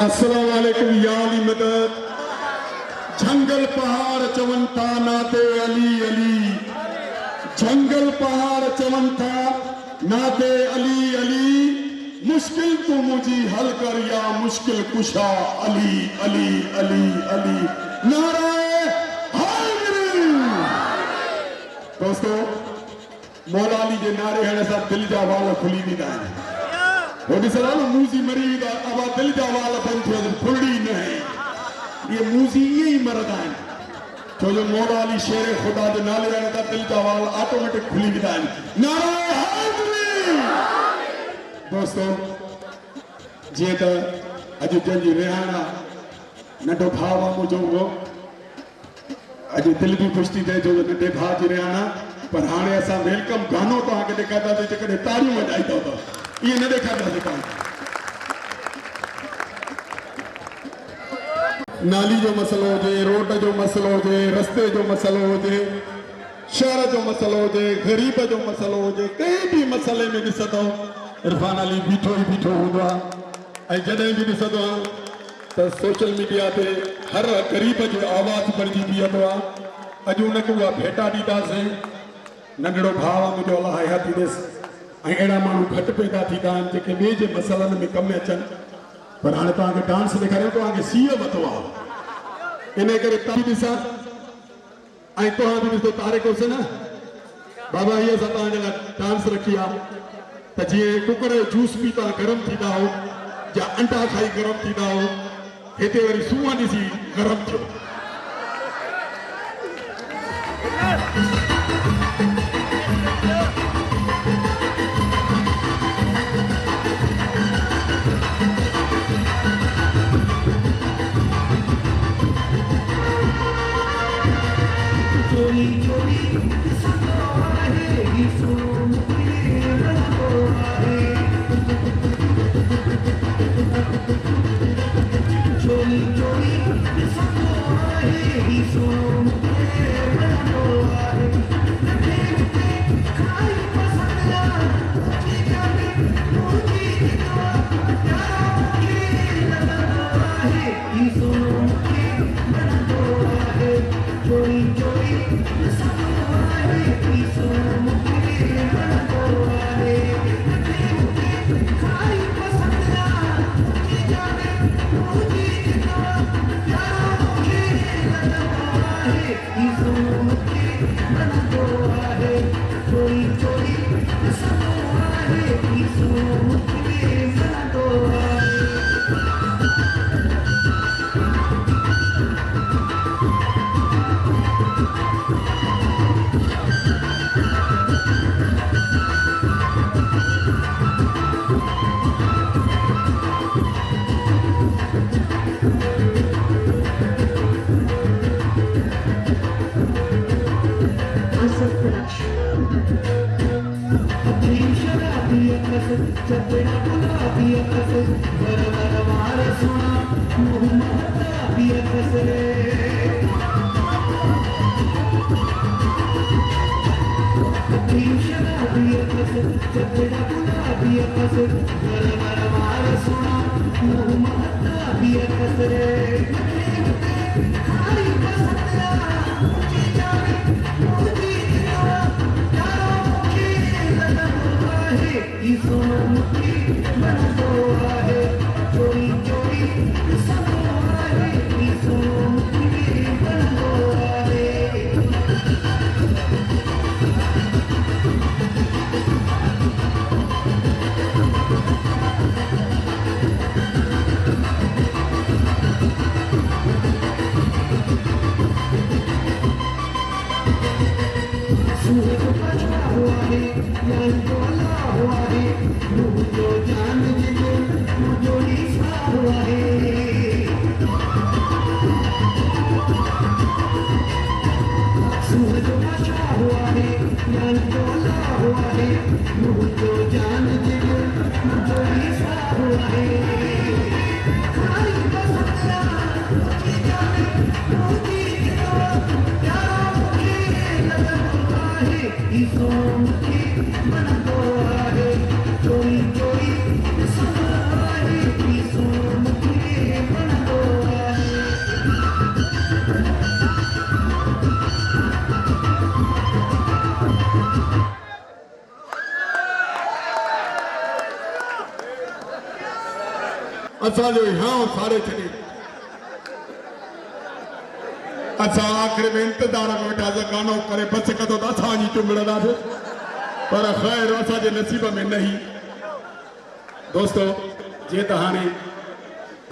अस्सलाम वालेकुम या अली मदद। जंगल पहाड़ चवंता नाते अली अली, जंगल पहाड़ चवंता नाते अली अली, मुश्किल तू मुझी हल कर या मुश्किल कुशा अली अली अली अली। नारे हैदरी। दोस्तों मौला अली के नारे हणे सां दिल जा वाल खुली वेंदा आहिनि। वो ॾिसंदा न मूज़ी मरी वेंदा अब दिल जा वाल बंदि थियो त फुलड़ी न आहे। ये मूज़ी ईअं ई मरंदा आहिनि छो जो मौला अली शेर ख़ुदा जे नाले हणे सां दिल जा वाल ऑटोमेटिक खुली वेंदा आहिनि। नारे हैदरी। दोस्तों जीअं त अॼु जंहिंजी रिहाना नंढो भाउ आहे मुंहिंजो, उहो अॼु दिलि बि ख़ुशि थी थिए छो जो नंढे भाउ जी रिहाना। पर हाणे असां वेलकम गानो तव्हांखे ॾेखारींदासीं जेकॾहिं ताड़ियूं वॼाईंदव त इहे न ॾेखारींदासीं तव्हांखे। नाली जो मसलो हुजे, रोड जो मसलो हुजे, रस्ते जो मसलो हुजे, शहर जो मसलो हुजे, ग़रीब जो मसलो हुजे, कंहिं बि मसले में ॾिसंदव इरफान अली बीठो ई बीठो हूंदो आहे। ऐं जॾहिं बि ॾिसंदो आहे त सोशल मीडिया ते हर ग़रीब जो आवाज़ बणिजी बीहंदो आहे। अॼु उनखे उहा भेटा ॾींदासीं। नंढड़ो भाउ आहे मुंहिंजो, अलाह हयाती ॾिस। ऐं अहिड़ा माण्हू घटि पैदा थींदा आहिनि जेके ॿिए जे मसइलनि में कमु अचनि। पर हाणे तव्हांखे डांस ॾेखारियो, तव्हांखे सीउ वरितो आहे। इन करे तव्हां ॾिसां ऐं तव्हां बि ॾिसो तारिक हुसैन बाबा हीअ असां तव्हांजे लाइ डांस रखी आहे त जीअं कुकर जो जूस पी तव्हां गरम थींदा हो या अंडा खाई गरम थींदा हो, हिते वरी सूंहं ॾिसी गरम थियो। चोरी चोरी असांजो यहाँ साड़े छॾे असां आख़िर में इंतज़ार में वेठासीं गानो करे बस कदो त असां वञी चुंबड़ंदासीं पर ख़ैर असांजे नसीब में नहीं। दोस्तो जीअं त हाणे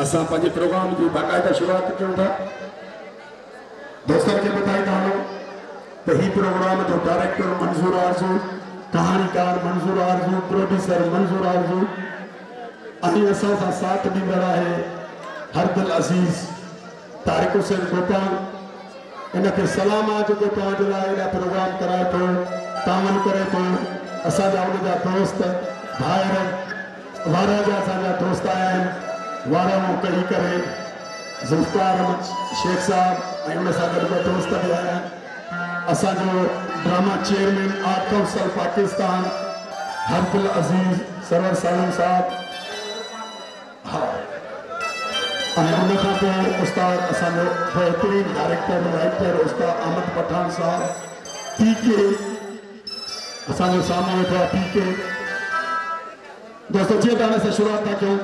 असां पंहिंजे प्रोग्राम जी बाक़ाइदा शुरूआत कयूं था। दोस्तनि खे ॿुधाईंदा हलूं त हीउ प्रोग्राम जो डायरेक्टर मंज़ूर आरज़ू, कहानीकार मंज़ूर आरज़ू, प्रोड्यूसर मंज़ूर आरज़ू ऐं असां सां साथ ॾींदड़ आहे हरदिल अज़ीज़ तारिक हुसैन गोपाल। इनखे सलाम आहे जेको तव्हांजे लाइ एॾा प्रोग्राम कराए थो, तावन करे थो। असांजा उनजा दोस्त भाइर वारा जा असांजा दोस्त आया आहिनि, वारा कई करे ज़ुल्फ़ार अहमद शेख साहब ऐं उन सां गॾु ॿ दोस्त बि आया आहिनि। असांजो drama chairman art council Pakistan हरदिल अज़ीज़ सरवर सालम साहब। हा ऐं उन खां पोइ उस्ताद असांजो बहितरीन डायरेक्टर राइटर उस्ताद अहमद पठान साहब। पीके असांजो साम्हूं वेठो आहे पीके। दोस्तो जीअं त हाणे असां शुरूआत था कयूं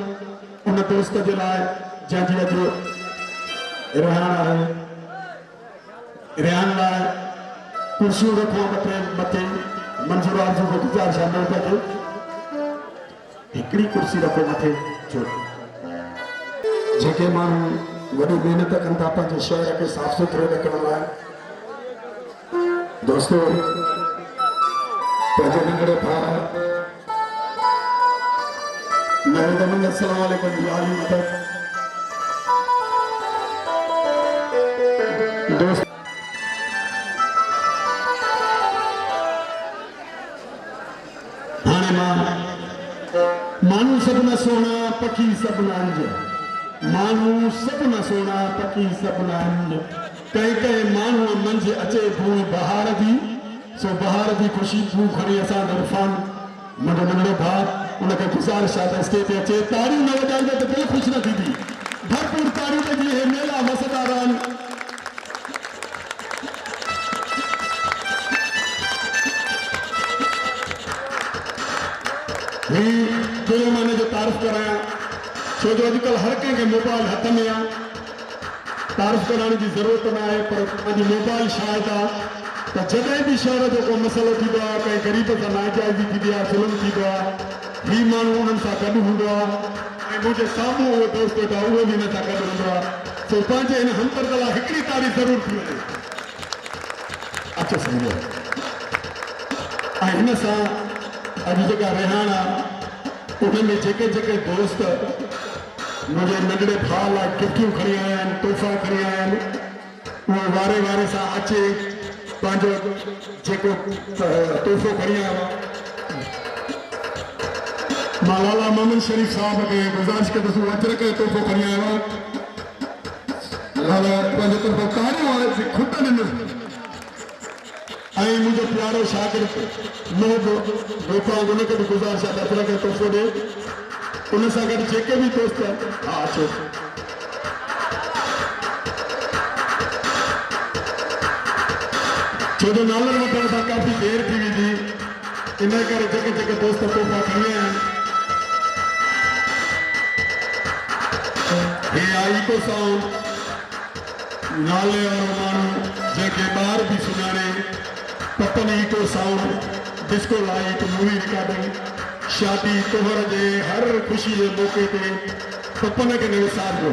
उन दोस्त जे लाइ जंहिंजी अॼु रिहान आहे, रिहान लाइ कुर्सियूं रखो मथे मंज़ूर आरज़ू खे गुज़ारिश आहे हिकिड़ी कुर्सी रखो मथे छो जेके माण्हू वॾी महिनत कनि था पंहिंजे शहर खे साफ़ सुथरो रखण लाइ। दोस्तो पंहिंजे नंढड़े भाउ नरेंद्र मंगल अस्सलाम वालेकुम जी आली मदद। दोस्त हाणे माण्हू सभु सोना पखी सभु अंज, माण्हू सभु न सोना पखी सभु अंज। कई कई माण्हू मंझि अचे भू बहार जी, सो बहार जी ख़ुशबू खणी असां इरफान मुंहिंजो नंढड़ो भाउ उनखे गुज़ारिश आहे त स्टेज ते अचे। तारियूं न वॼाईंदो त दिलि ख़ुशि न थींदी। भरपूर तारियूं ते जीअं मेला वसंदा रहनि। दिलो मां हिनजो तारीफ़ करायां छो जो अॼुकल्ह हर कंहिंखे मोबाइल हथ में आहे। तारीफ़ कराइण जी ज़रूरत न आहे पर पंहिंजी मोबाइल शायदि आहे त जॾहिं बि शहर जो को मसइलो थींदो आहे, कंहिं ग़रीब सां नाइजाइज़ी थींदी आहे, ज़ुल्म थींदो आहे, हीउ माण्हू उन्हनि सां गॾु हूंदो आहे ऐं मुंहिंजे साम्हूं उहो दोस्त वेठो आहे उहो बि हिन सां गॾु हूंदो आहे। सो पंहिंजे हिन हमदर्द लाइ हिकिड़ी तारीफ़ ज़रूरु थी वञे। अचो सम्झो ऐं हिन सां अॼु जेका रिहान आहे उन में जेके जेके दोस्त मुंहिंजे नंढड़े भाउ लाइ गिफ्टियूं खणी आया आहिनि, तोहफ़ा खणी आया आहिनि, उहो वारे वारे सां अचे पंहिंजो जेको तोहफ़ो खणी आयो आहे। मां लाला मोहम्मद शरीफ़ साहब खे गुज़ारिश कंदुसि अजरक जो तोहफ़ो खणी आयो आहे। लाला पंहिंजे तरफ़ां तारियूं आहे खुट ॾिनसि ऐं मुंहिंजो प्यारो शागिर्द मोहब गोपाल उनखे बि गुज़ारिश आहे त अजरक जो तोहफ़ो ॾे। उन सां गॾु जेके बि दोस्त हा अचो छो जो नालनि वठण सां काफ़ी देरि थी वेंदी, इन करे जेके जेके दोस्त तोहफ़ा खणी आया आहिनि हे आई को साउंड नाले वारो माण्हू जंहिंखे ॿार बि सुञाणे Papan eco sound disco light movie recording शादी तोहर जे हर ख़ुशी जे मौक़े ते पपन खे न विसारिजो।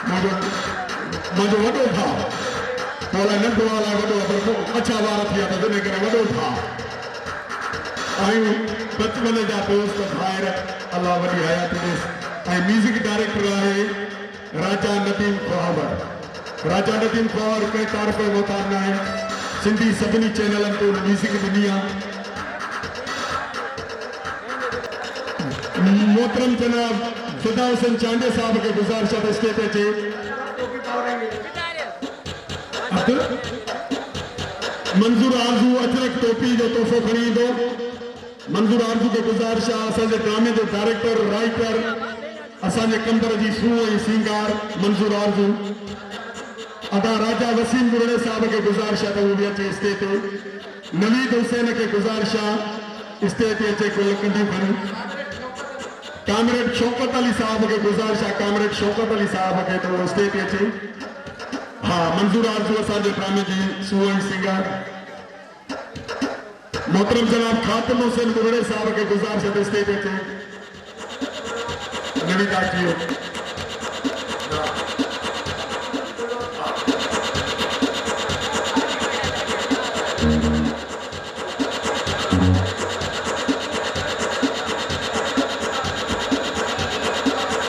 मुंहिंजो वॾो भाउ थोरा नंढो वारा वॾो अछा वार थी विया त तंहिं करे वॾो भाउ ऐं बचपन जा दोस्त भाइर अलाह वॾी हयात ॾेसि। ऐं म्यूज़िक डायरेक्टर आहे राजा नदीम ख़्वार। राजा नदीम ख़्वार कंहिं तारीफ़ जो मोहताज न आहे, सिंधी सभिनी चैनलनि ते उन म्यूज़िक ॾिनी आहे। मोहतरम जनाब फिदा हुसैन चांडे साहब के गुज़ारिश है स्टेज पे अचे। मंज़ूर आरज़ू अजरक टोपी जो तोहफ़ो खणी ईंदो। मंज़ूर आरज़ू के गुज़ारिश आहे असांजे ड्रामे जो डायरेक्टर राइटर असांजे कंदर जी सूह ऐं सिंगार मंज़ूर आरज़ू। अदा राजा वसीम गुरड़े साहब के गुज़ारिश है तो वो भी अचे स्टेज ते। नवीद हुसैन के गुज़ारिश आहे स्टेज ते अचे कोई लकंडियूं खणी। कामरेड शौकत अली साहब के गुजारिश है, कामरेड शौकत अली साहब के तो स्टेज पे अचे। हाँ, मंजूर आरजू असांजे ड्रामे जी सुवर्ण सिंगर मोहतरम जनाब खातिम हुसैन गुरड़े साहब के गुजारिश है स्टेज पे अचे। नवी दाखियो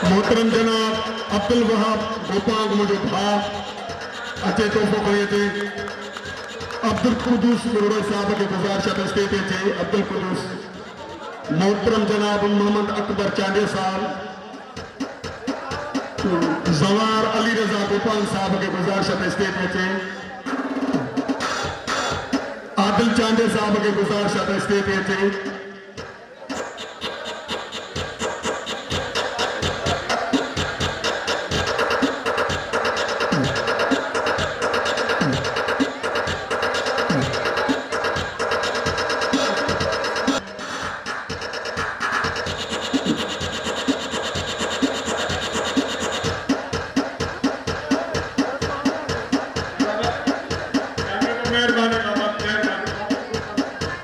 मोहतरम जनाब अब्दुल वहाब गोपांग मुझे भा अचे तोहफो खड़ी अचे। अब्दुल कुदूस गुरड़े साहब के गुजारिश है स्टेज पे अचे। अब्दुल कुदूस मोहतरम जनाब मोहम्मद अकबर चांडिया साहब जवार अली रजा गोपाल साहब के गुजारिश है स्टेज पे अचे। आदिल चांडिया साहब के गुजारिश है स्टेज पे अचे।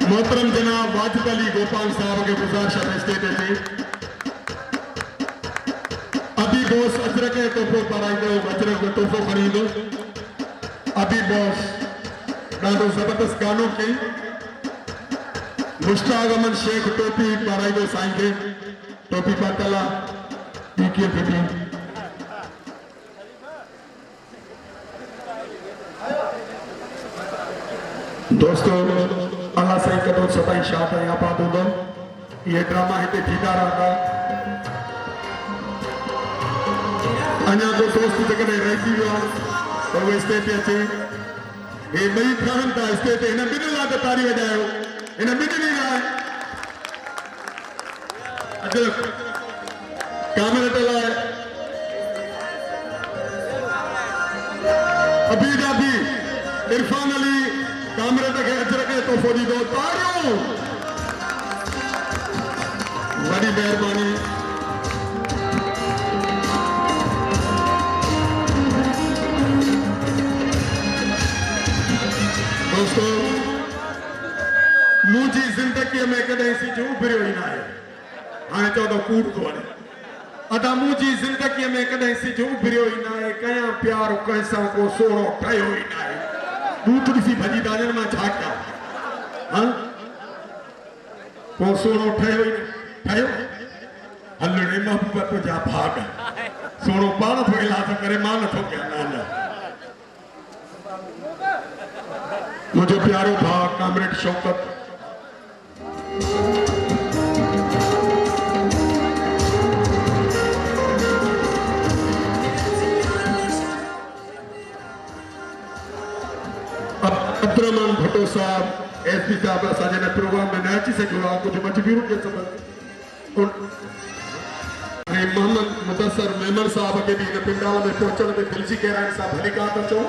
मोहतरम जनाब वाजिद अली गोपाल साहब के गुजारिश है स्टेज पे। अभी बॉस अजरक के तोहफो पाराईंदो, अजरक में तोहफो खरीदो। अभी बॉस ॾाढो ज़बरदस्त गानो कई। मुश्ताक अहमद शेख टोपी पाराईंदो साईं खे, टोपी पातल आहे पीके फिटी। दोस्तों अल्लाह साईं कदों सताई शाह ताईं आबाद हूंदो। ये ड्रामा हिते थींदा रहंदा। अञा को दोस्त जेकॾहिं रहिजी वियो आहे त उहे स्टेज ते अचे। हे ॿई ठहनि था स्टेज ते। हिन ॿिन्हिनि लाइ त ताड़ी वॼायो, हिन ॿिन्हिनि लाइ। अजरक कामरेड लाइ अबीद अबी इरफान अली कामरेड के अजरक के तोहफो ॾींदो। ताड़ियूं, वॾी महिरबानी। दोस्तों मुझी जिंदगी में कदे सिज उभरियो ही ना है। हाँ चौ तो कूड़ थो वञे। अदा मुझी जिंदगी में कदे सिज उभरियो ही ना है। कया प्यार कैसा को सोनो ठहियो ही ना है। दूत ॾिसी भॼी था वञनि, मां छा कयां? हाँ को सोनो ठहियो ही ठहियो। हलणे महबूबा तुंहिंजा भाग। सोनो पाण थो इलाज करे, मां नथो कयां। न न मुझे प्यारो भाउ कामरेड शौकत अब्दुर्रहमान भट्टो साहब एसपी साहब असांजे हिन प्रोग्राम में न अची सघियो आहे, कुझु मजबूरियुनि जे सबबि। ऐं मोहम्मद मुदस्सर मेमन साहब खे बि हिन पिंडाल में पहुचण में दिलि जी गहराई सां भली था चऊं।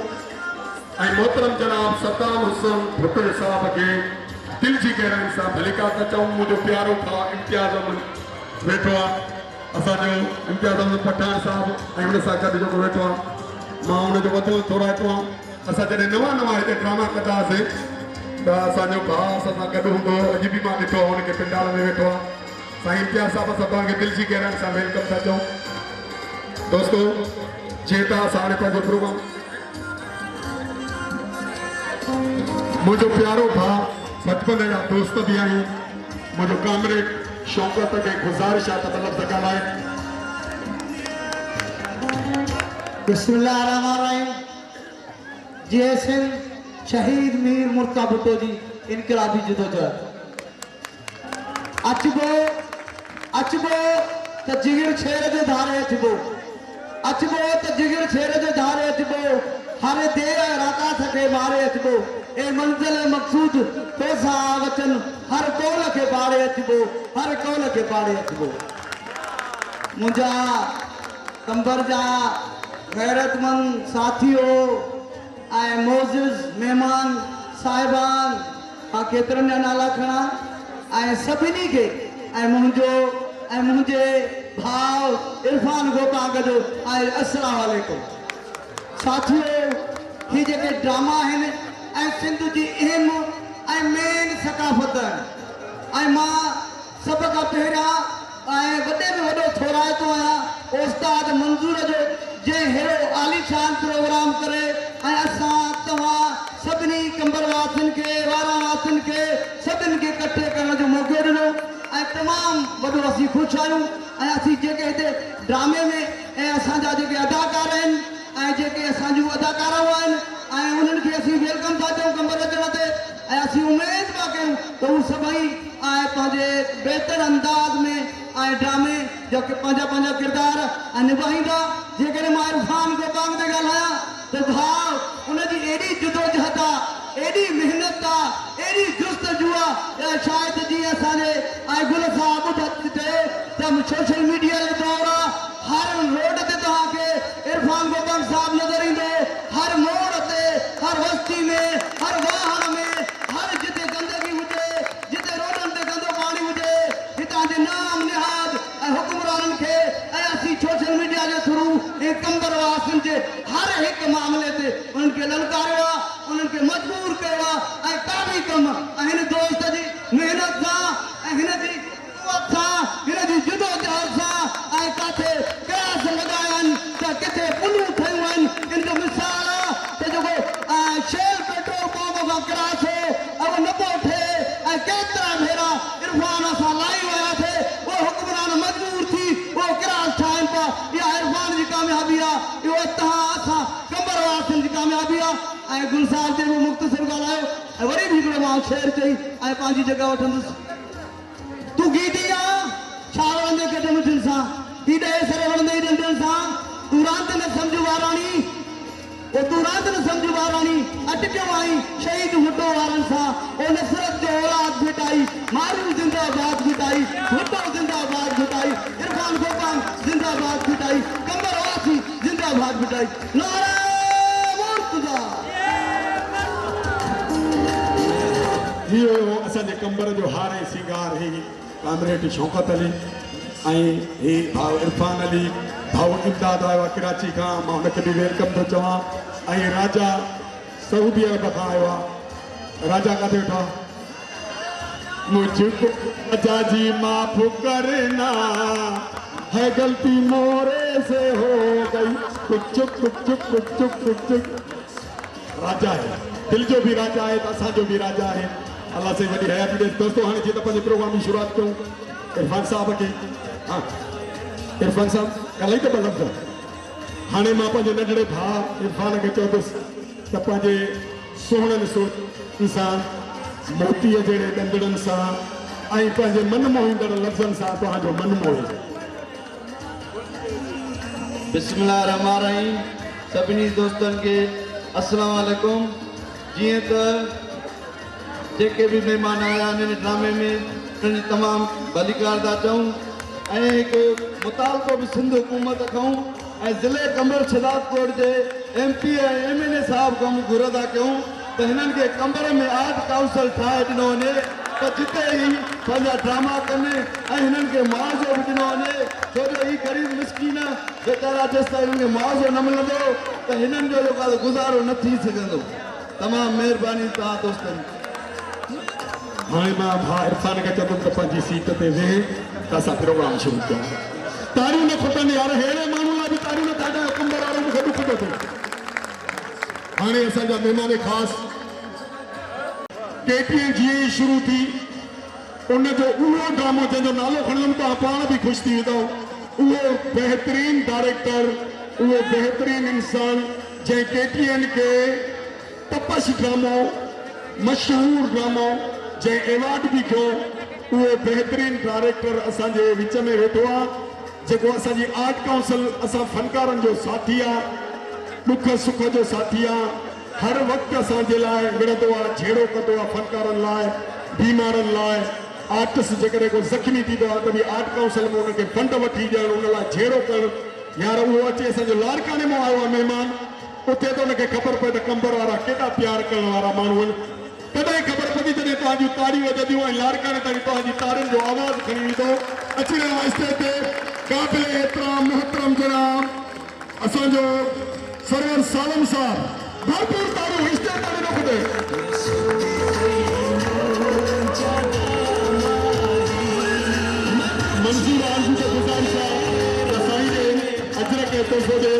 ऐं मोहतरम जनाब सत्ताम हुसैन भुट्टो साहब के दिल जी गहराई सां भलिका था चऊं। मुझो प्यारो भाउ इम्तियाज़ अहमद वेठो आहे, असांजो इम्तियाज़ अहमद पठान साहब ऐं हुन सां गॾु जेको वेठो आहे, मां हुनजो वधो थोराइतो आहियां। असां जॾहिं नवां नवां हिते ड्रामा कंदा हुआसीं त असांजो भाउ असां सां गॾु हूंदो हो। अॼु बि मां ॾिठो आहे हुनखे पिंडाल में वेठो आहे। साईं इम्तियाज़ साहब सां तव्हांखे दिलि जी गहराई सां वेलकम था चऊं। दोस्तों जीअं त असां हाणे पंहिंजो प्रोग्राम मुझो प्यारो भाउ बचपन जा दोस्त भी आहियूं। मुझो कामरेड शौकत के गुजारिश आहे त लफ़्ज़ ॻाल्हाए। बिस्मिल्लाहिर्रहमानिर्रहीम। जय सिंह शहीद मीर मुर्तज़ा भुट्टो जी इनकलाबी जदोजहद। अचबो अचबो त जिगर छेर जो धारे अचबो, अचबो त जिगर छेर जो धारे अचबो। हर देर राता थके मारे अचबो। ए मंजिल मकसूद पैसा वचन हर कौल के बारे अचबो, हर कौल के बारे अचबो। मुझा कंबर जा गैरतमंद साथियों ऐं मोज़िज़ मेहमान साहिबान, मां केतिरनि जा नाला खणा ऐं सभिनी खे ऐं मुंहिंजे भाव इरफान गोपांग जो ऐं अस्सलाम वालेकुम साथियों। ही जेके ड्रामा आहिनि ऐं सिंध जी अहम ऐं मेन सकाफ़त आहिनि ऐं मां सभ खां पहिरियां ऐं वॾे में वॾो थोराइतो आहियां उस्ताद मंज़ूर जो जंहिं अहिड़ो आलीशान प्रोग्राम करे ऐं असां तव्हां सभिनी कंबरवासियुनि खे वारावासियुनि खे सभिनि खे इकट्ठे करण जो मौक़ो ॾिनो ऐं तमामु वॾो असीं ख़ुशि आहियूं। ऐं असीं जेके हिते ड्रामे में ऐं असांजा जेके अदाकार आहिनि ऐं जेके असांजूं अदाकाराऊं आहिनि ऐं उन्हनि खे असीं वेलकम था चऊं कंबर अचण ते ऐं असीं उमेद था कयूं त उहे सभई ऐं पंहिंजे बहितर अंदाज़ में ऐं ड्रामे जेके पंहिंजा पंहिंजा किरदार ऐं निभाईंदा। जेकॾहिं मां इरफान गोपांग ते ॻाल्हायां त भाउ उनजी एॾी जदोजहद आहे, एॾी महिनत आहे, एॾी जुस्तजू आहे शायदि जीअं असांजे ऐं गुल साहब ॿुधे त सोशल मीडिया जे दौर आहे हर रोड ते तव्हांखे इरफान गोपांग साहब नज़र ईंदो, हर मोड़ ते, हर बस्ती में, हर वाहन में, हर जिते गंदगी हुजे, जिते रोडनि ते गंदो पाणी हुजे, हितां जे नाम निहाद ऐं हुक्मराननि खे ऐं असीं सोशल मीडिया जे थ्रू ऐं कंबरवासियुनि जे हर हिकु मामले ते उन्हनि खे ललकारियो आहे, उन्हनि खे मजबूर कयो आहे ऐं का बि कमु ऐं हिन दोस्त जी महिनत सां ऐं हिन जी कुवत सां, हिन जी जदोजहद सां ऐं किथे क्लास लॻाया आहिनि त किथे पुलियूं ठहियूं आहिनि। इन जो मिसाल आहे त जेको शेल पेट्रोल पंप खां क्रास हो अब न पियो थिए ऐं केतिरा भेरा इरफान असां लाई वियासीं उहे हुक्मरान मजबूर थी उहो क्रास ठाहिनि पिया। इहा इरफान जी कामयाबी आहे, इहो तव्हां असां कंबरवासियुनि जी कामयाबी आहे। ऐं गुल साहब जे बि मुख़्तसिर ॻाल्हायो ऐं वरी बि हिकिड़ो मां शेर चई ऐं पंहिंजी जॻह वठंदुसि। तूं गीती आहे छा वणंदे कॾहिं मुझनि सां ती ॾहे सर वणंदे डंडनि सां तूं रांदि न सम्झ वाराणी ओ तूं रांदि न सम्झ वाराणी अटकियो आई शहीद हुटो वारनि सां ओ नफ़रत जो औलाद भिटाई मारू ज़िंदाबाद भिटाई हुटो ज़िंदाबाद भिटाई इरफान गोपांग ज़िंदाबाद भिटाई कंबरवासी ज़िंदाबाद भिटाई नारे मुर्तज़ा। इहो असांजे कंबर जो हारे सिंगार ही कामरेड शौकत अली ऐं ही भाउ इरफान अली भाउ इमदाद आयो आहे कराची खां, मां हुनखे बि वेलकम थो चवां। ऐं राजा सऊदी अरब खां आयो आहे। राजा किथे वेठो आहे? मुझको राजा जी माफ़ करना है गलती मोरे से हो गई कुछ चुप कुछ चुप कुछ चुप कुछ चुप। राजा है, दिल जो भी राजा है तो असांजो भी राजा है। अल्लाह से वॾी हयाती ॾे। दोस्तों हाणे जीअं त पंहिंजे प्रोग्राम जी शुरूआत कयूं इरफान साहब खे। हाँ इरफान साहब ॻाल्हाई त ॿ लफ़्ज़। हाणे मां पंहिंजे नंढड़े भाउ इरफान खे चवंदुसि त पंहिंजे सुहिणनि सुरनि सां मोतीअ जहिड़े ॾंदड़नि सां ऐं पंहिंजे मन मोहींदड़ लफ़्ज़नि सां तव्हांजो मन मोहे। बिस्मिल्लाह रहमान रहीम। सभिनी दोस्तनि खे अस्सलाम वालेकुम। जीअं त जेके भी मेहमान आया आहिनि ड्रामे में उन्हनि तमामु भलीकार था चऊं ऐं हिकु मुतालबो बि सिंध हुकूमत खां ऐं ज़िले कंबर शदादकोट जे MP ऐं MLA साहब खां घुर था कयूं त हिननि खे कंबर में आर्ट काउंसिल ठाहे ॾिनो वञे त जिते ई पंहिंजा ड्रामा कनि ऐं हिननि खे मुआवज़ो बि ॾिनो वञे, छो जो ही ग़रीब मिसकीन वेचारा जेसि ताईं हिननि खे मुआवज़ो न मिलंदो त हिननि जो जेको गुज़ारो न थी सघंदो। तमामु महिरबानी तव्हां दोस्तनि। हाणे मां भाउ इरफान खे चवंदुमि त पंहिंजी सीट ते वेह त असां प्रोग्राम शुरू कयूं। तारियूं न खुटनि यार, अहिड़े माण्हू लाइ बि तारियूं न था ॾियो। कंबर वारो मूंखे ॾुख थो थिए। हाणे असांजा महिमान ख़ासि KTN जीअं ई शुरू थी उनजो उहो ड्रामो जंहिंजो नालो खणंदुमि तव्हां पाण बि ख़ुशि थी वेंदव। उहो बहितरीन डायरेक्टर, उहो बहितरीन इंसान जंहिं KTN खे तपश ड्रामो, मशहूर ड्रामो जंहिं एवॉर्ड बि खयो, उहो बहितरीन डायरेक्टर असांजे विच में वेठो आहे जेको असांजी आर्ट काउंसिल असां फनकारनि जो साथी आहे, ॾुख सुख जो साथी आहे। हर वक़्तु असांजे लाइ विढ़ंदो आहे, झेड़ो कंदो आहे फनकारनि लाइ, बीमारनि लाइ। आर्टिस्ट जेकॾहिं को ज़ख़्मी थींदो आहे त बि आर्ट काउंसिल में उनखे फंड वठी ॾियणु, उन लाइ झेड़ो करणु। यार उहो अचे असांजो लाड़काने मां आयो आहे महिमान, उते त उनखे ख़बर पए त कंबर वारा केॾा प्यार करण वारा माण्हू आहिनि। तॾहिं ख़बर पवंदी जॾहिं तव्हांजूं ताड़ियूं वॼंदियूं ऐं लाड़काने ताईं तव्हांजी ताड़ियुनि जो आवाज़ु खणी ईंदो। अची रहियो आहे स्टेज ते काबिल एहतराम मोहतरम जनाब असांजो सरवर सालम साहब भरपूर तारू स्टेज ताड़ी न ॿुधे मंजूर आलू के गुज़ारिश आहे त साईं खे अजर खे तोहफ़ो ॾे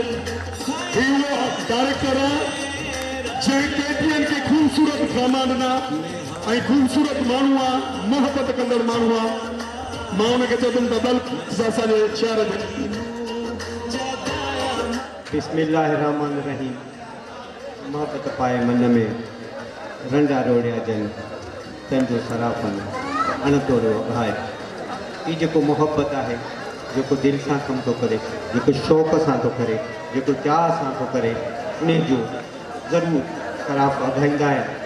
ही उहो डायरेक्टर आहे जंहिं केटीएन खे ख़ूबसूरत सामान ॾिना ऐं ख़ूबसूरत माण्हू आहे मोहबत कंदड़ माण्हू आहे मां हुनखे चवंदुमि त बल्क असांजे शहर जे बिस्मिल्लाहिर्रहमानिर्रहीम मोहब्बत पाए मन में रंडा रोड़िया जन तंजो सराफन अणतोड़ो भाई ये जो मोहब्बत है जो दिल से कम तो करे जो शौक़ से तो करे जो चाह से तो करे उन जो ज़रूर सराफ अघाईंदा आहिनि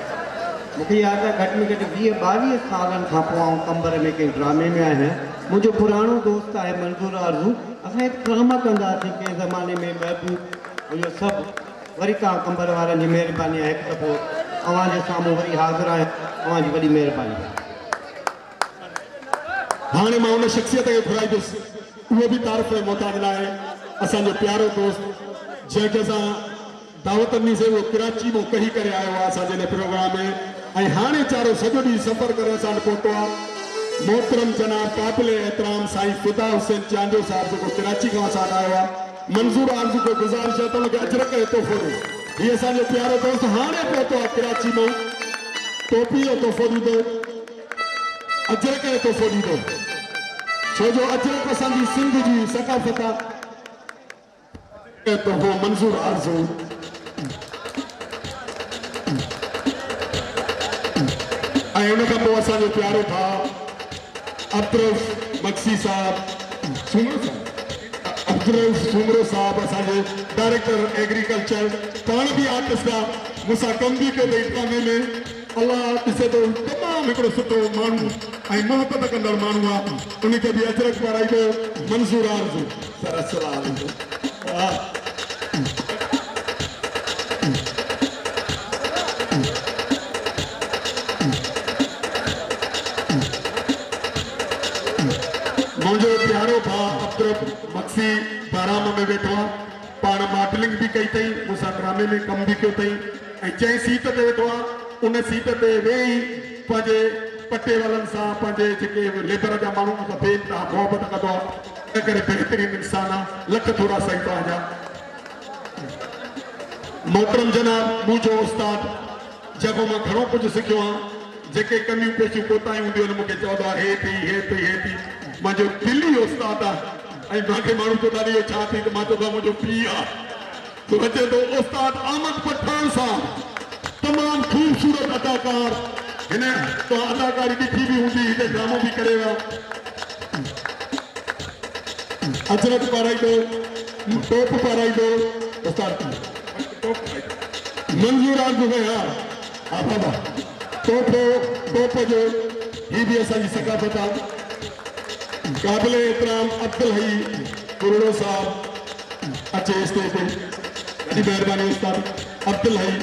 मूंखे यादि आहे घटि में घटि 20-22 सालनि खां पोइ आउं कंबर में कंहिं ड्रामे में आहियां मुंहिंजो पुराणो दोस्त आहे मंज़ूर आरज़ू असां हिकु ड्रामा कंदासीं कंहिं ज़माने में महबूब इहो सभु वरी तव्हां कंबर वारनि जी महिरबानी आहे हिकु दफ़ो अव्हां जे साम्हूं वरी हाज़िर आहियां अव्हां जी वॾी महिरबानी हाणे मां हुन शख़्सियत खे घुराईंदुसि उहो बि तारीफ़ जो मोहताज न आहे असांजो प्यारो दोस्त जंहिंखे असां दावत ॾिनीसीं उहो कराची मां कही करे आयो आहे असांजे हिन प्रोग्राम में ऐं हाणे चारो सॼो ॾींहुं सफ़र करे असां वटि पहुतो आहे मोहतरम जनाब काबिल एहतराम साईं फिदा हुसैन चांजो साहिब जेको कराची खां असां वटि आयो आहे मंज़ूर आरज़ू खे गुज़ारिश आहे त हुनखे अजर करे तोहफ़ो ॾे हीउ असांजो प्यारो दोस्त हाणे पहुतो आहे कराची मां टोपी जो तोहफ़ो ॾींदो अजर करे तोहफ़ो ॾींदो छो जो अजरक असांजी सिंध जी सकाफ़त आहे तोहफ़ो मंज़ूर आरज़ू ऐं हुन खां पोइ असांजो प्यारो भाउ अब्दुल मक्सी साहब अब्दुल सुमरो साहब असांजे डायरेक्टर एग्रीकल्चर पाण बि आर्टिस्ट आहे मूंसां कमु बि कयो अथई ड्रामे में अल्लाह ॾिसे थो तमामु हिकिड़ो सुठो माण्हू ऐं मोहबत कंदड़ माण्हू आहे उनखे बि अजरक पाराईंदो मंज़ूर आरज़ू सर अस्सलाम मुझे प्यारो भाउ अब्दुल मक्सी बाराम में वेठो आहे पाण मॉडलिंग भी कई अथई मूंसां ड्रामे में कम भी कयो अथई ऐं जंहिं सीट ते वेठो आहे उन सीट ते वेही पंहिंजे पटे वारनि सां पंहिंजे जेके लेबर जा माण्हू सां बेइंतहा मोहबत कंदो आहे इन करे बहितरीन इंसान आहे लख थोरा साईं तव्हांजा मोहतरम जनाब मुंहिंजो उस्ताद जेको मां घणो कुझु सिखियो आहे जेके कमियूं पेशियूं कोताहियूं हूंदियूं आहिनि मूंखे चवंदो आहे हे थी मुंहिंजो दिल्ली उस्ताद आहे ऐं मूंखे माण्हू चवंदा आहिनि इहो छा थी त मां चवंदो आहियां मुंहिंजो पीउ आहे तो अचे तो उस्ताद अहमद पठान साहब तमामु ख़ूबसूरत अदाकार हिन तो अदाकारी ॾिठी बि हूंदी हिते ड्रामो बि करे विया अजरक पाराईंदो टोप पाराईंदो उस्ताद मंज़ूर आरज़ू में हा बाबा टोप जो ही भी असांजी सकाफ़त आहे काबिल एहतराम अब्दुल हई कुरड़ो साहब अचे स्टेज ते ॾाढी महिरबानी उस्ताद अब्दुल हई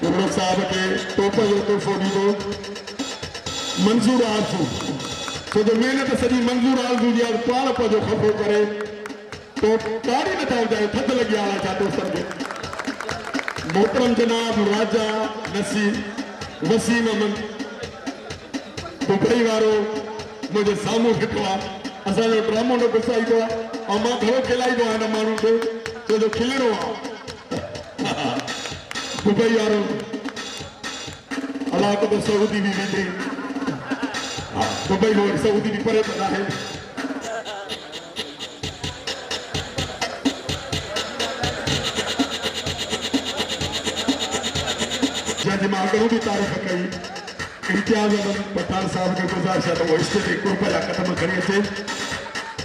कुरड़ो साहब खे टोप जो तोहफ़ो ॾींदो मंज़ूर आरज़ू छो जो महिनत सॼी मंज़ूर आरज़ू जी आहे पाण पंहिंजो ख़फ़ो करे तो ताड़ी नथा वॼाए थधि लॻी आहे छा दोस्तनि खे मोहतरम जनाब राजा नसीर वसीम अमन दुबई वारो मुझे साम्हूं बीठो आहे असांजो ड्रामो न गुसाईंदो आहे ऐं मां घणो खिलाईंदो आहियां हिन माण्हू खे छो जो खिलणो आहे दुबई वारो अलाह को सऊदी बि वेंदे दुबई में सऊदी बि परे परे आहे जंहिंजी मां घणो बि तारीफ़ कई इम्तियाज़ अहमद पठान साहब खे गुज़ारिश आहे त उहो स्टेज ते कुर्ब जा क़दम खणी अचे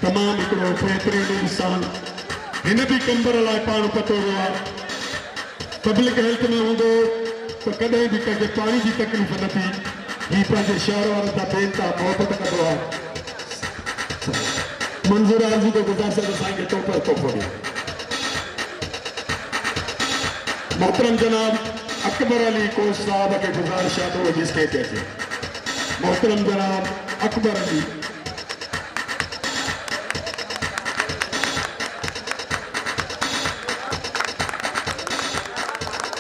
तमामु हिकिड़ो बहितरीन इंसान हिन बि कंबर लाइ पाण पतो वियो आहे पब्लिक हेल्थ में हूंदो त कॾहिं बि कंहिंखे पाणी जी तकलीफ़ न थी हीउ पंहिंजे शहर वारनि सां बेइंतहा मोहबत कंदो आहे मंज़ूर आरज़ू खे गुज़ारिश आहे त साईं खे तोहफ़ो ॾियो मोहतरम जनाब अकबर अली कोच साहब के गुज़ारिश है तो वो जिसके कहते मोहतरम जनाब अकबर अली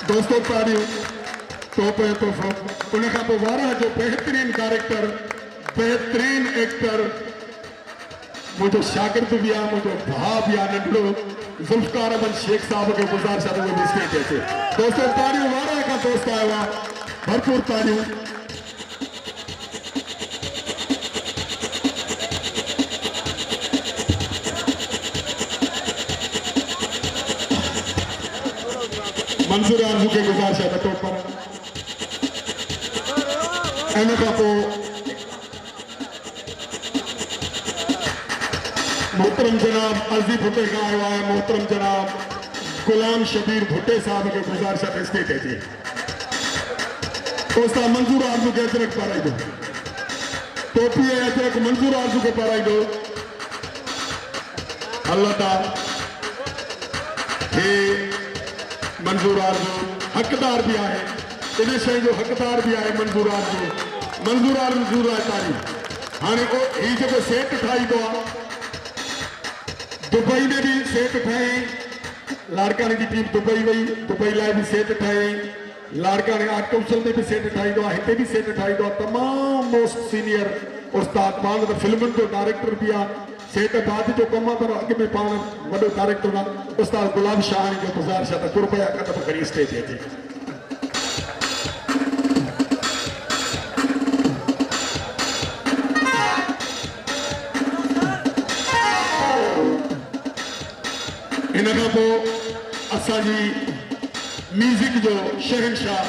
दोस्तों तारियूं तोहफ़े तोहफ़ो उन खां पोइ वारा जो बेहतरीन डायरेक्टर बेहतरीन एक्टर मुझे शागिर्द भी आहे मुझे भाउ भी आहे नंढड़ो ज़ुल्फ़कार अहमद शेख साहब के गुज़ारिश आहे उहे स्टेज अचे दोस्तों तारियूं वारा खां दोस्त आयो आहे भरपूर तारियूं मंजूर आरज़ू के गुज़ारिश है तो पर इन खां पोइ मोहतरम जनाब अर्जी भुट्टे का आयो है मोहतरम जनाब गुलाम शबीर भुट्टे साहब के गुज़ारिश है स्टेज अचे दोस्ता मंजूर आरज़ू के अजरक पाराई दो टोपी अजरक मंजूर आरज़ू के पाराई दो अल्लाह ताला हे मंजूर आरज़ू हकदार भी है इन शइ जो हकदार भी है मंजूर आरज़ू ज़रूर आहे तारीफ़ हाणे ही जो सेट ठाहींदो आहे दुबई में भी सेट ठाही लाड़काने की टीम दुबई वही दुबई लाइ भी सेट ठाही लाड़काने आर्ट काउंसिल में भी सेट ठाहींदो आहे हिते भी सेट ठाहींदो आहे तमामु मोस्ट सीनियर उस्ताद पाण त फिल्मुनि जो डायरेक्टर भी आहे सेट बाद जो कम आहे पर अॻु में पाण वॾो डायरेक्टर आहे उस्ताद गुलाब शाहानी जो गुज़ारिश आहे त कृपया कदम खणी स्टेज अचे इन खां पोइ असांजी म्यूज़िक जो शहनशाह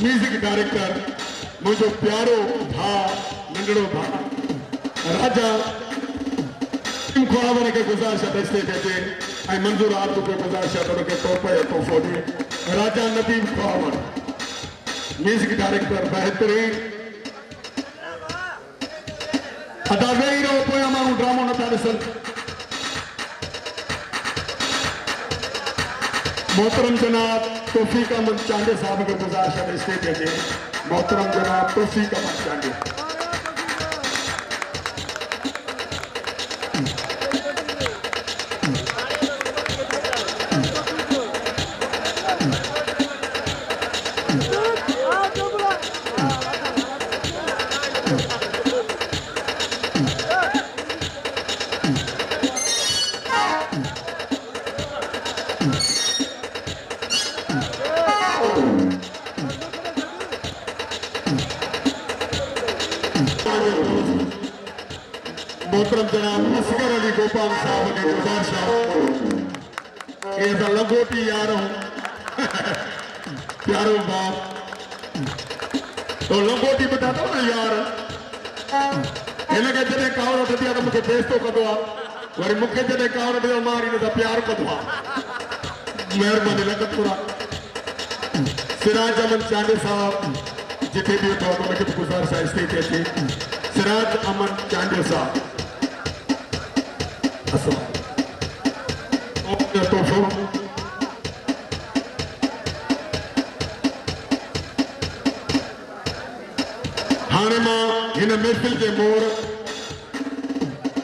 म्यूज़िक डायरेक्टर मुझो प्यारो भाउ नंढड़ो भाउ राजा ख्वाबर के गुज़ारिश है स्टेज अचे ऐं मंजूर आरज़ू के गुज़ारिश है उनके तोहफ़े या तोहफ़ो ॾिए राजा नदीम ख्वाबर म्यूज़िक डायरेक्टर बेहतरीन अदा वेही रहो पोयां माण्हू ड्रामो नथा ॾिसनि मोहतरम जनाब तौफीक अहमद चांडे साहब के गुज़ारिश है स्टेज अचे मोहतरम जनाब तौफीक अहमद चांडे मोहतरम जनाब असगर अली गोपाल साहब के गुज़ारिश है लंगोटी यार प्यारो बाप तो लंगोटी बताता ना यार इनके जॾहिं कावड़ वठंदी आहे त मूंखे बेइज़्ज़तो कंदो आहे वरी मूंखे जॾहिं कावड़ ॾियो मां वरी हिन सां प्यारु कंदो आहे महिरबानी लॻतपुरा सिराज अहमद चांडे साहब जिथे भी अथव उनखे बि गुज़ारिश आहे स्टेज ते अचे सिराज अहमद चांडे साहब तोहफ़ो हाणे मां हिन महफ़िल जे मोर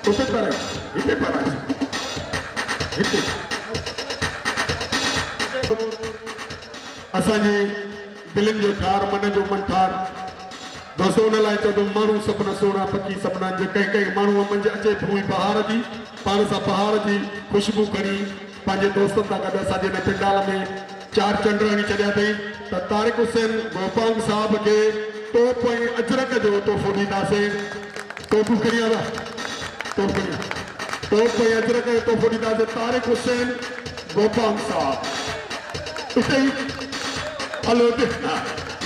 उते पर हिते असांजी दिलनि जो ठार मन जो मन ठार दोस्तों उन लाइ चवंदो माण्हू सपना सोना पकी सपना जे कई माण्हू मंझि अचे फूल बहार जी पाण सां पहाड़ जी ख़ुशबू खणी पंहिंजे दोस्तनि सां गॾु असांजे हिन पिंडाल में 4 चंड हणी छॾिया अथई त तारिक हुसैन गोपांग साहब खे टोप ऐं अजरक जो तोहफ़ो ॾींदासीं टोपू खणी आया टोप ऐं अजरक जो तोहफ़ो ॾींदासीं तारिक हुसैन गोपांग साहब उते ई हलो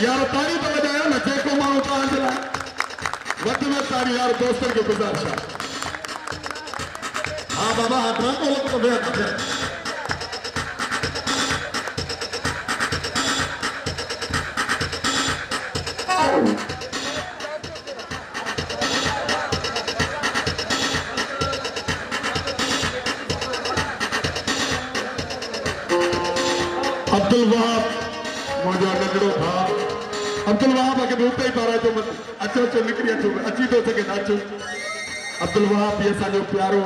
यार तारी तो वॼायो न जेको माण्हू तव्हांजे लाइ वधि में तारी यार दोस्तनि खे गुज़ारिश आहे हाँ बाबा हाथ में तो अब्दुल वहाब मुझो नंढड़ो भाउ अब्दुल वहाब के उते ही पारा जो अचो अचो निकिरी अचो अची थो सघे त अचो अब्दुल वहाब बि असांजो प्यारो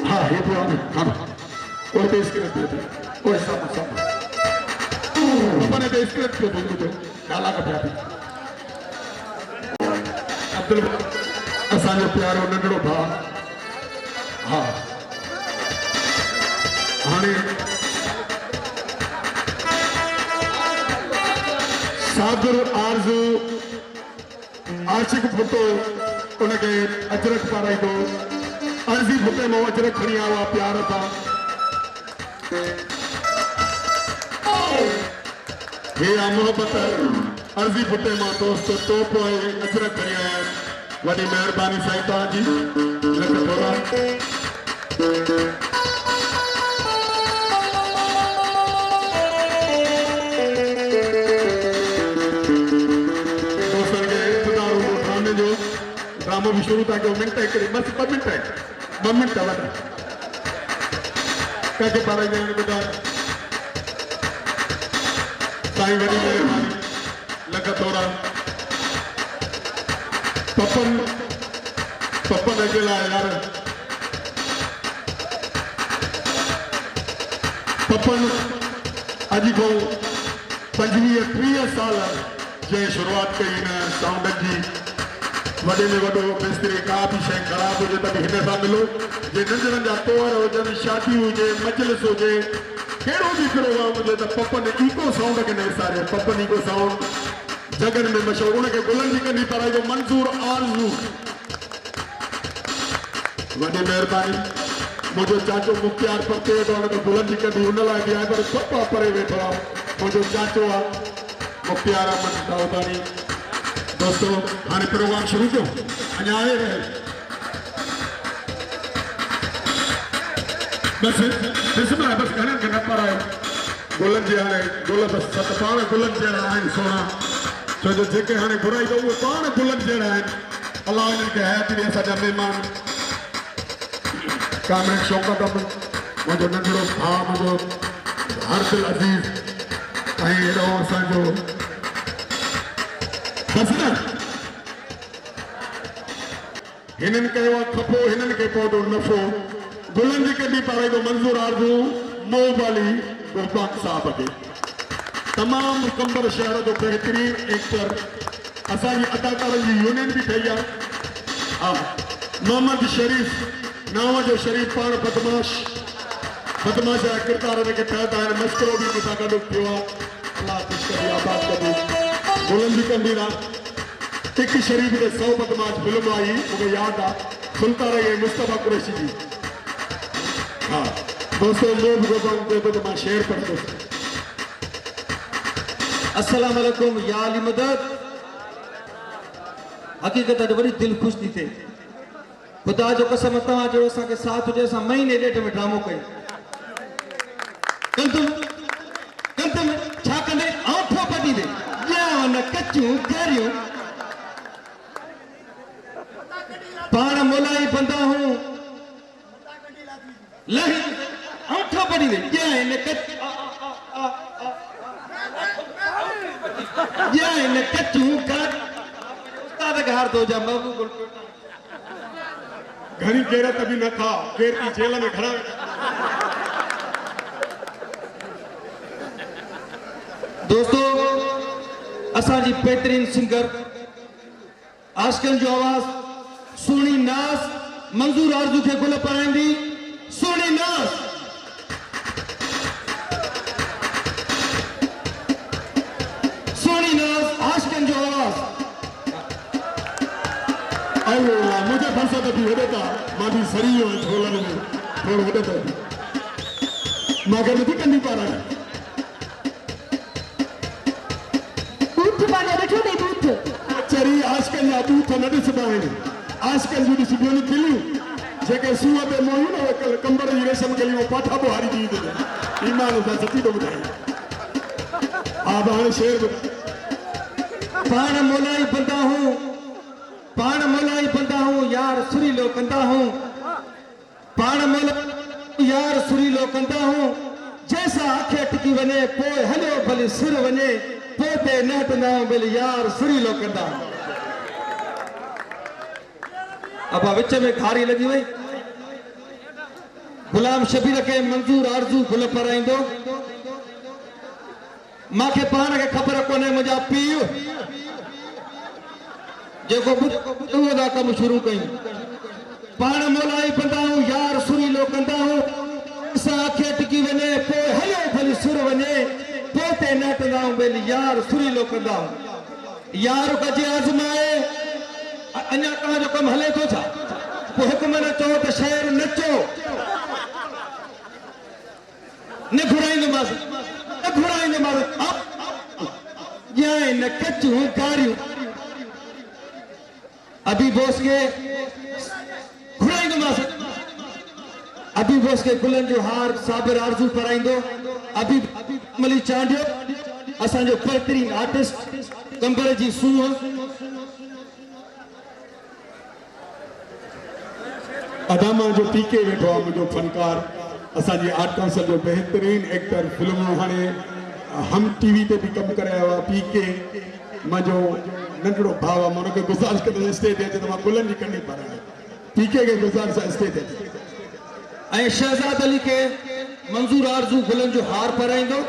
हाँ ये तो हमें हाँ और पेश कर दिया था और सब ते स्क्रिप्ट पियो ॿुधो गाला कपिया थी अब्दुल असांजो प्यारो नंढड़ो भाउ हा हाणे साबिर आरज़ू आशिक फुटो उनखे अजरक पाराईंदो अर्ज़ी फुटे मां अजरक खणी आयो आहे प्यार सां हे आ मोहब्बत अर्ज़ी फुटे मां दोस्त तो पोइ अजरक खणी आया आहिनि वॾी महिरबानी साईं तव्हांजी लख थोरा ड्रामो भी शुरू था कयो मिंट हिकिड़े बस ॿ मिंट वॾा कंहिंखे पाराईंदा आहिनि ॿुधायो साईं वॾी महिरबानी लख थोरा पपन जे लाइ यार पपन अॼु खां 25-30 साल जंहिं शुरूआत कई हिन साउंड जी वॾे में वॾो मिस्त्री का बि शइ ख़राब हुजे त बि हिन सां मिलो जे नंढड़नि जा तोर हुजनि शादी हुजे मजलिस हुजे कहिड़ो बि प्रोग्राम हुजे त पपन इको साउंड खे न विसारे पपन इको साउंड जगनि में मशहूरु उनखे गुलनि जी कंदी पाराईंदो मंज़ूर आरज़ू वॾी महिरबानी मुंहिंजो चाचो मुख़्तियार परते वेठो आहे न त गुलनि जी कंदी हुन लाइ बि आहे पर पप्पा परे वेठो आहे मुंहिंजो चाचो आहे मुख़्तियार अहमद दाऊदानी दोस्तों हाणे प्रोग्राम शुरू कयो अञा आए रहे बस घणनि खे न पारायो गुलनि जे हाणे गुल बसि सत पाण गुलनि जहिड़ा आहिनि सोना छो जो जेके हाणे घुराई अथऊं उहे पाण गुलनि जहिड़ा आहिनि अलाह हिननि खे हयाती ॾे असांजा महिमान कामिल शौक़त मुंहिंजो नंढड़ो भाउ मुंहिंजो हरदिल अज़ीज़ ऐं हेॾो असांजो बसि न हिननि कयो आहे खपो हिननि खे पवंदो नफ़ो गुलनि जी कॾी पाराईंदो मंज़ूर आरज़ू मोहबाली गुरबान साहब खे तमामु मुकम्मल शहर जो बहितरीन एक्टर असांजी अदाकारनि जी यूनियन बि ठही आहे हा मोहम्मद शरीफ़ नाव जो शरीफ़ पाण बदमाश जा किरदार हिनखे ठहिया आहिनि मस्करो बि मूंसां गॾु थियो आहे अलाह करी आबाद कबी गुलनि जी कंदी ना हिकु शरीफ़ ते 100 बदमाश फिल्म आई मूंखे यादि आहे सुल्तान ऐं मुस्तफ़ा कुरैशी जी हा दोस्तों लोग गुरबान दे तो मां शेर पढ़ंदुसि अस्सलाम वालेकुम या अली मदद हकीकत अॼु वरी दिल ख़ुशि थी थिए खुदा जो कसम तव्हां जहिड़ो असांखे साथ हुजे असां महीने ॾेढ में ड्रामो कयूं कंदुमि छा कंदे आंखों पटी दे न कच्चूं करियूं पाण मोलाई बंदा हूं लही आंखों पटी दे न कच्चूं कर उस्ताद घर तो जा महबूब घणी गैरत बि न खा केर की जेल में खड़ा दोस्तों असांजी बेहतरीन सिंगर आशिकन जो आवाज़ सुहिणी नाज़ मंज़ूर आरज़ू खे गुल पाराईंदी सुहिणी नाज़ आशिकन जो आवाज़ मुझे फरसत भी वॾे था मां बि सड़ी वियो आहियां छोलनि में थोरो वॾे था मूंखे नथी कंदी पाराए चरी आशिकनि जा बूथ न ॾिसंदा आहिनि आशिकनि जूं ॾिसबियूं आहिनि दिलियूं जेके सूअ ते मोहियूं न उहे कंबर जी रेशम गलियूं पाठा पोइ हारी थी ईंदियूं ईमान सां सची थो ॿुधाए हा हाणे शेर पाण मोलाई बंदा हूं यार सुरीलो कंदा हूं पाण मोलाई यार सुरीलो कंदा हूं जैसा आखे टिकी वञे पोइ हलियो भले सुर वञे पोइ ते न हटंदा आहियूं भले यार सुरीलो कंदा अब विच में खारी लगी वई गुलाम शबीर के मंजूर आरजू गुल पराइंदो मांखे पाण खे ख़बर कोन्हे मुंहिंजा पीउ जेको उहो था कम शुरू कयूं पाण मोलाई कंदा आहियूं यार सुरीलो कंदा आहियूं असां अखे टिकी वञे पोइ हलियो भली सुर वञे पोइ ते नटंदा आहियूं भली यार सुरीलो कंदा आहियूं यार कजे आज़माए अञा तव्हांजो कमु हले थो छा पोइ हुकुम न चओ त शहर नचो न घुराईंदोमांसि न कचूं कारियूं अभी बोस के घुराईंदोमांसि अभी बोस के गुलनि जो हार साबिर आरज़ू पाराईंदो अभी मली चांडियो असांजो बहितरीन आर्टिस्ट कंबर जी सूंहं अदामा जो पीके वेठो आहे मुंहिंजो फनकार असांजी आर्ट काउंसिल जो बहितरीन एक्टर फिल्मूं हाणे हम टीवी ते बि कमु करे आयो आहे पीके मुंहिंजो नंढड़ो भाउ आहे मां हुनखे गुज़ारिश कंदुसि स्टेज ते अचे त मां गुलनि जी कंडी पारायां पीके खे गुज़ारिश आहे स्टेज ते ऐं शहज़ाद अली के मंज़ूर आरज़ू गुलनि जो हार पाराईंदो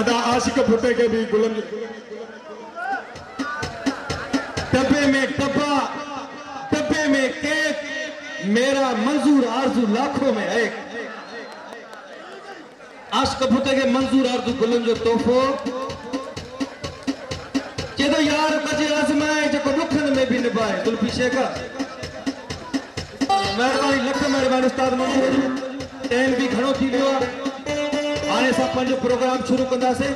अदा आशिक फुटे के भी गुलन डब्बे में डब्बा डब्बे में केक मेरा मंजूर आरज़ू लाखों में एक आशिक फुटे के मंजूर आरज़ू गुलन जो तोहफो चेदो यार कजे आज़माए जेको दुखन में भी निभाए जुल्फी शेखा मेहरबानी लख मेहरबानी उस्ताद मंजूर टाइम भी घणो थी वियो आहे हाणे असां पंहिंजो प्रोग्राम शुरू कंदासीं